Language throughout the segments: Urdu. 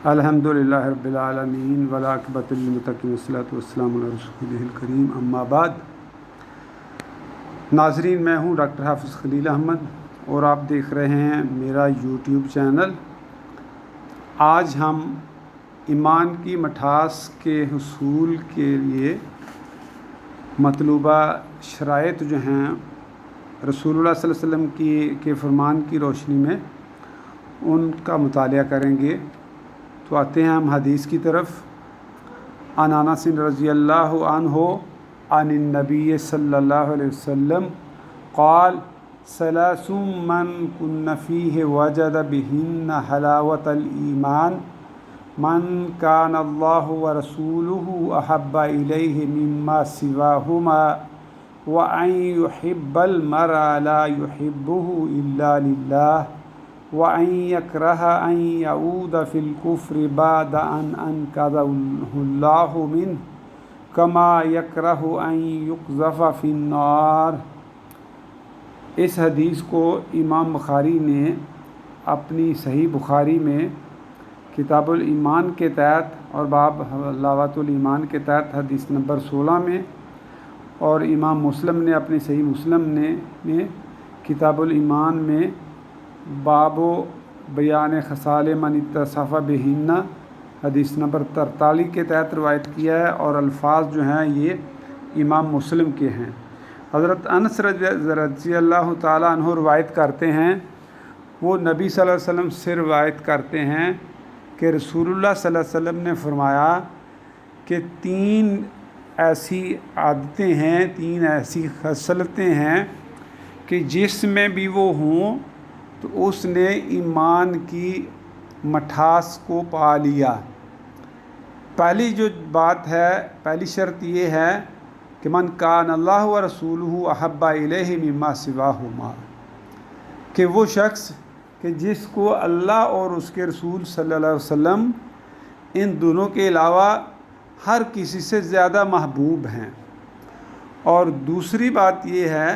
الحمدللہ رب العالمین والعاقبۃ للمتقین والصلاۃ والسلام علی رسولہ الکریم اما بعد۔ ناظرین، میں ہوں ڈاکٹر حافظ خلیل احمد اور آپ دیکھ رہے ہیں میرا یوٹیوب چینل۔ آج ہم ایمان کی مٹھاس کے حصول کے لیے مطلوبہ شرائط جو ہیں رسول اللہ صلی اللہ علیہ وسلم کے فرمان کی روشنی میں ان کا مطالعہ کریں گے۔ تو آتے ہیں ہم حدیث کی طرف۔ عن انس رضی اللہ عنہ عن النبی صلی اللہ علیہ وسلم قال ثلاث من کن فیہ وجد بہن حلاوۃ الایمان من کان اللہ ورسولہ احب الیہ مما سواہما وان یحب المرء لا یحبہ الا للہ وَأَن يَكْرَهَ أَن يَعُودَ فِي الْكُفْرِ بَعْدَ أَنْ أَنْقَذَهُ اللَّهُ مِنْهُ كَمَا يَكْرَهُ أَن يُقْذَفَ فِي النَّارِ۔ اس حدیث کو امام بخاری نے اپنی صحیح بخاری میں کتاب الایمان کے تحت اور باب حلاوۃ الایمان کے تحت حدیث نمبر 16 میں، اور امام مسلم نے اپنی صحیح مسلم میں کتاب الایمان میں باب و بیان خصال من اتصف بہن حدیث نمبر 43 کے تحت روایت کیا ہے، اور الفاظ جو ہیں یہ امام مسلم کے ہیں۔ حضرت انس رضی اللہ تعالیٰ عنہ روایت کرتے ہیں، وہ نبی صلی اللہ علیہ وسلم سے روایت کرتے ہیں کہ رسول اللہ صلی اللہ علیہ وسلم نے فرمایا کہ 3 ایسی عادتیں ہیں، 3 ایسی خصلتیں ہیں کہ جس میں بھی وہ ہوں تو اس نے ایمان کی مٹھاس کو پا لیا۔ پہلی جو بات ہے، پہلی شرط یہ ہے کہ من کان اللہ و رسولہ احب الیہ مما سواہما، کہ وہ شخص کہ جس کو اللہ اور اس کے رسول صلی اللہ علیہ وسلم ان دونوں کے علاوہ ہر کسی سے زیادہ محبوب ہیں۔ اور دوسری بات یہ ہے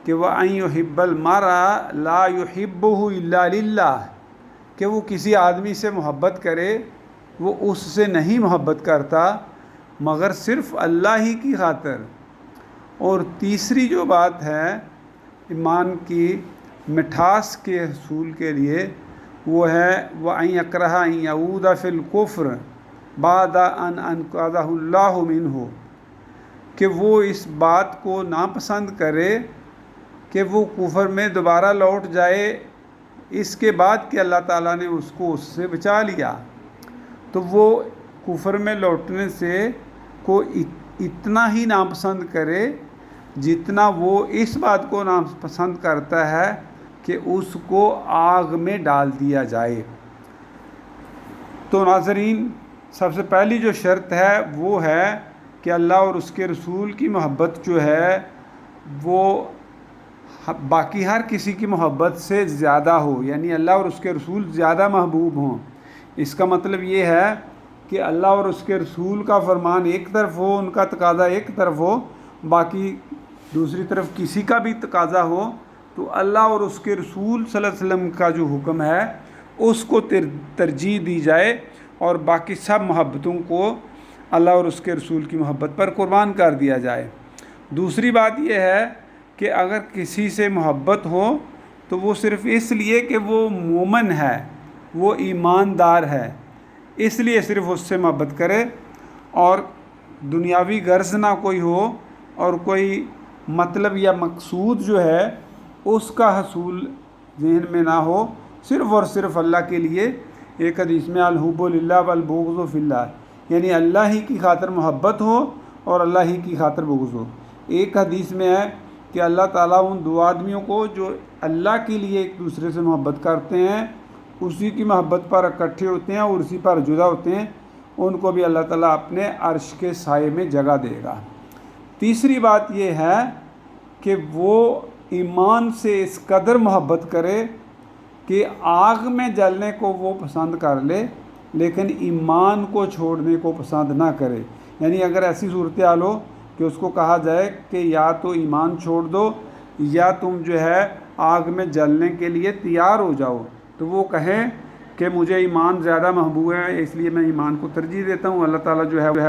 کہ وَأَن يُحِبَّ الْمَرْءَ لَا يُحِبُّهُ إِلَّا لِلَّهِ، کہ وہ کسی آدمی سے محبت کرے، وہ اس سے نہیں محبت کرتا مگر صرف اللہ ہی کی خاطر۔ اور تیسری جو بات ہے ایمان کی مٹھاس کے حصول کے لیے، وہ ہے وَأَن يَكْرَهَ أَن يَعُودَ فِي الْكُفْرِ بَعْدَ أَنْ أَنْقَذَهُ اللَّهُ مِنْهُ، کہ وہ اس بات کو ناپسند کرے کہ وہ کفر میں دوبارہ لوٹ جائے اس کے بعد کہ اللہ تعالیٰ نے اس کو اس سے بچا لیا۔ تو وہ کفر میں لوٹنے سے کو اتنا ہی ناپسند کرے جتنا وہ اس بات کو ناپسند کرتا ہے کہ اس کو آگ میں ڈال دیا جائے۔ تو ناظرین، سب سے پہلی جو شرط ہے وہ ہے کہ اللہ اور اس کے رسول کی محبت جو ہے وہ باقی ہر کسی کی محبت سے زیادہ ہو، یعنی اللہ اور اس کے رسول زیادہ محبوب ہوں۔ اس کا مطلب یہ ہے کہ اللہ اور اس کے رسول کا فرمان ایک طرف ہو، ان کا تقاضا ایک طرف ہو، باقی دوسری طرف کسی کا بھی تقاضا ہو تو اللہ اور اس کے رسول صلی اللہ علیہ وسلم کا جو حکم ہے اس کو ترجیح دی جائے، اور باقی سب محبتوں کو اللہ اور اس کے رسول کی محبت پر قربان کر دیا جائے۔ دوسری بات یہ ہے کہ اگر کسی سے محبت ہو تو وہ صرف اس لیے کہ وہ مومن ہے، وہ ایماندار ہے، اس لیے صرف اس سے محبت کرے، اور دنیاوی غرض نہ کوئی ہو اور کوئی مطلب یا مقصود جو ہے اس کا حصول ذہن میں نہ ہو، صرف اور صرف اللہ کے لیے۔ ایک حدیث میں الحب للہ والبغض فی اللہ، یعنی اللہ ہی کی خاطر محبت ہو اور اللہ ہی کی خاطر بغض ہو۔ ایک حدیث میں ہے کہ اللہ تعالیٰ ان 2 آدمیوں کو جو اللہ کے لیے ایک دوسرے سے محبت کرتے ہیں، اسی کی محبت پر اکٹھے ہوتے ہیں اور اسی پر جدا ہوتے ہیں، ان کو بھی اللہ تعالیٰ اپنے عرش کے سائے میں جگہ دے گا۔ تیسری بات یہ ہے کہ وہ ایمان سے اس قدر محبت کرے کہ آگ میں جلنے کو وہ پسند کر لے لیکن ایمان کو چھوڑنے کو پسند نہ کرے۔ یعنی اگر ایسی صورتحال ہو کہ اس کو کہا جائے کہ یا تو ایمان چھوڑ دو یا تم جو ہے آگ میں جلنے کے لیے تیار ہو جاؤ، تو وہ کہیں کہ مجھے ایمان زیادہ محبوب ہے، اس لیے میں ایمان کو ترجیح دیتا ہوں۔ اللہ تعالیٰ جو ہے